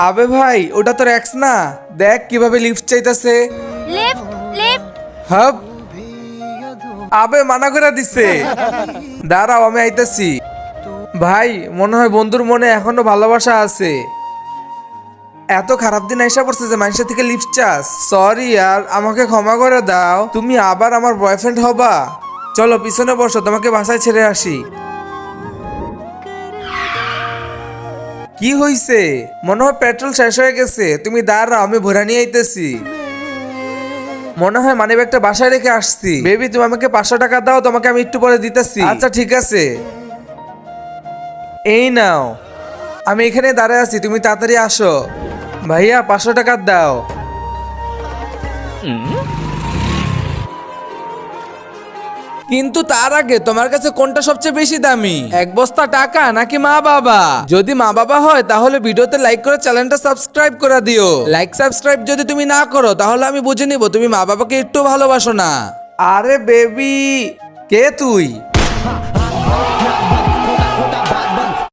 আবে ভাই ওটা তোর এক্স না, দেখ কিভাবে লিফট চাইতেছে। Left left. হাব, আবে মানা করে দিছে। দাঁড়াও আমি আইতেছি। ভাই মনে হয় বন্ধুর মনে এখনো ভালোবাসা আছে। এত খারাপ দিন আইসা পড়ছে যে মানুষের থেকে লিফট চাস। সরি আর আমাকে ক্ষমা করে দাও, তুমি আবার আমার বয়ফ্রেন্ড হবা। চলো পিছনে বসো, তোমাকে বাসায় ছেড়ে আসি। কি হইছে? মনে হয় পেট্রোল শেষ হয়ে গেছে, তুমি দাঁড়াও আমি ভরা নিয়ে আইতেছি। মনে হয় মানিব্যাগটা বাসায় রেখে আসছি। বেবি তুমি আমাকে 500 টাকা দাও, তোমাকে আমি একটু পরে দিতেছি। আচ্ছা ঠিক আছে, এই নাও। আমি এখানে দাঁড়ায় আছি, তুমি তাড়াতাড়ি আসো। ভাইয়া 500 টাকা দাও। কিন্তু তার আগে তোমার কাছে কোনটা সবচেয়ে বেশি দামি, এক বস্তা টাকা নাকি মা বাবা? যদি মা বাবা হয় তাহলে ভিডিওতে লাইক করে চ্যানেলটা সাবস্ক্রাইব করে দিও। লাইক সাবস্ক্রাইব যদি তুমি না করো তাহলে আমি বুঝে নিব তুমি মা বাবাকে একটু ভালোবাসো না। আরে বেবি, কে তুই?